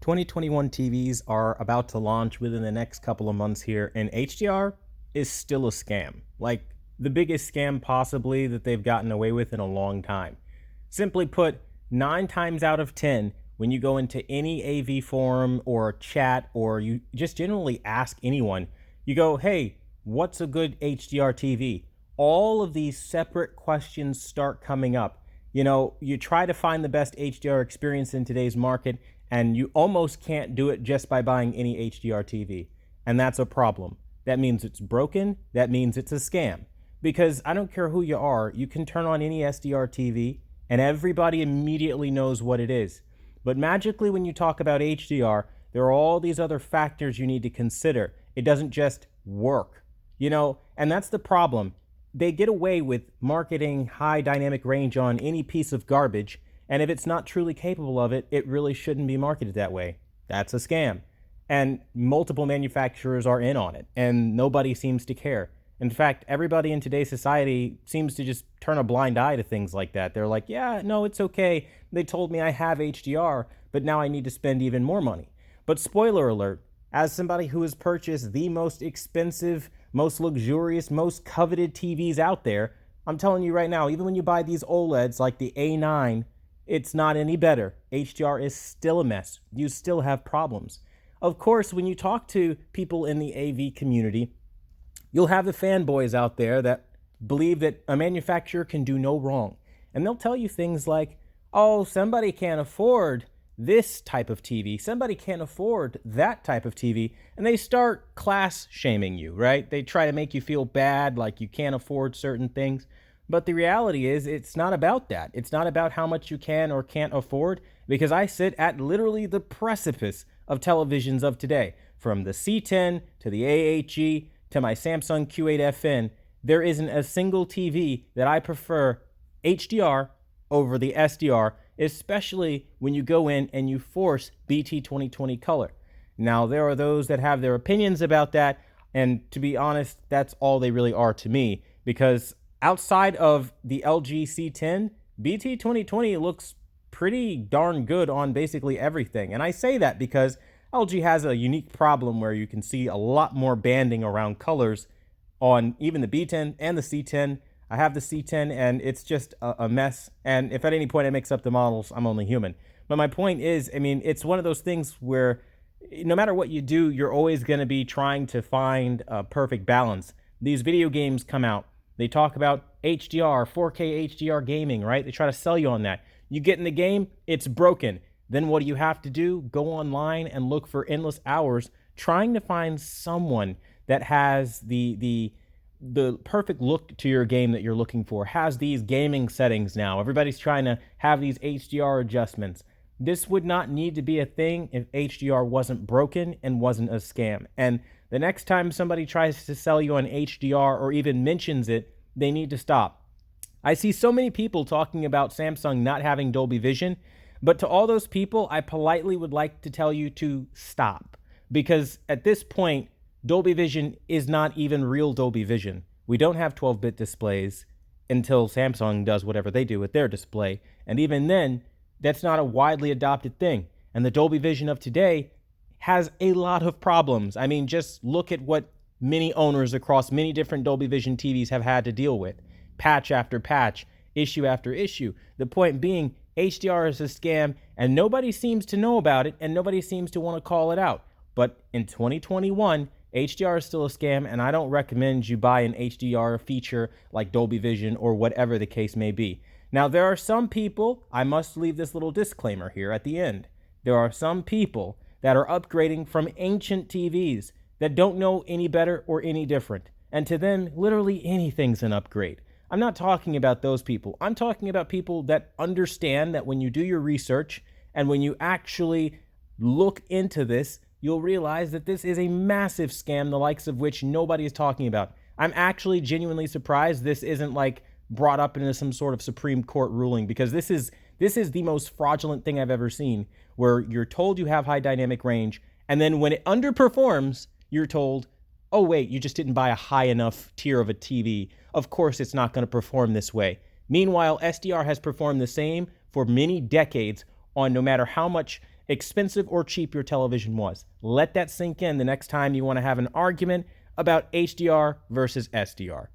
2021 TVs are about to launch within the next couple of months here, and HDR is still a scam. Like the biggest scam possibly that they've gotten away with in a long time. Simply put, 9 times out of 10, when you go into any AV forum or chat or you just generally ask anyone, you go, hey, what's a good HDR TV? All of these separate questions start coming up. You try to find the best HDR experience in today's market, and you almost can't do it just by buying any HDR TV. And that's a problem. That means it's broken. That means it's a scam. Because I don't care who you are, you can turn on any SDR TV and everybody immediately knows what it is. But magically, when you talk about HDR, there are all these other factors you need to consider. It doesn't just work, and that's the problem. They get away with marketing high dynamic range on any piece of garbage, and if it's not truly capable of it, it really shouldn't be marketed that way. That's a scam. And multiple manufacturers are in on it, and nobody seems to care. In fact, everybody in today's society seems to just turn a blind eye to things like that. They're like, yeah, no, it's okay. They told me I have HDR, but now I need to spend even more money. But spoiler alert, as somebody who has purchased the most expensive, most luxurious, most coveted TVs out there, I'm telling you right now, even when you buy these OLEDs like the A9, it's not any better. HDR is still a mess. You still have problems. Of course, when you talk to people in the AV community, you'll have the fanboys out there that believe that a manufacturer can do no wrong. And they'll tell you things like, oh, somebody can't afford this type of TV. Somebody can't afford that type of TV. And they start class shaming you, right? They try to make you feel bad, like you can't afford certain things. But the reality is, it's not about that. It's not about how much you can or can't afford, because I sit at literally the precipice of televisions of today. From the C10 to the AHG to my Samsung Q8FN, there isn't a single TV that I prefer HDR over the SDR, especially when you go in and you force BT 2020 color. Now, there are those that have their opinions about that, and to be honest, that's all they really are to me, because outside of the LG C10, BT 2020 looks pretty darn good on basically everything. And I say that because LG has a unique problem where you can see a lot more banding around colors on even the B10 and the C10. I have the C10 and it's just a mess. And if at any point I mix up the models, I'm only human. But my point is, it's one of those things where no matter what you do, you're always going to be trying to find a perfect balance. These video games come out. They talk about HDR, 4K HDR gaming, right? They try to sell you on that. You get in the game, it's broken. Then what do you have to do? Go online and look for endless hours trying to find someone that has the perfect look to your game that you're looking for, has these gaming settings now. Everybody's trying to have these HDR adjustments. This would not need to be a thing if HDR wasn't broken and wasn't a scam. And the next time somebody tries to sell you on HDR or even mentions it, they need to stop. I see so many people talking about Samsung not having Dolby Vision, but to all those people, I politely would like to tell you to stop. Because at this point, Dolby Vision is not even real Dolby Vision. We don't have 12-bit displays until Samsung does whatever they do with their display. And even then, that's not a widely adopted thing. And the Dolby Vision of today has a lot of problems. Just look at what many owners across many different Dolby Vision TVs have had to deal with. Patch after patch, issue after issue. The point being, HDR is a scam, and nobody seems to know about it, and nobody seems to want to call it out. But in 2021, HDR is still a scam, and I don't recommend you buy an HDR feature like Dolby Vision or whatever the case may be. Now, there are some people, I must leave this little disclaimer here at the end. There are some people that are upgrading from ancient TVs that don't know any better or any different. And to them, literally anything's an upgrade. I'm not talking about those people. I'm talking about people that understand that when you do your research and when you actually look into this, you'll realize that this is a massive scam, the likes of which nobody is talking about. I'm actually genuinely surprised this isn't brought up into some sort of Supreme Court ruling, because this is the most fraudulent thing I've ever seen, where you're told you have high dynamic range, and then when it underperforms, you're told, oh wait, you just didn't buy a high enough tier of a TV. Of course it's not going to perform this way. Meanwhile, SDR has performed the same for many decades on no matter how much expensive or cheap your television was. Let that sink in the next time you want to have an argument about HDR versus SDR.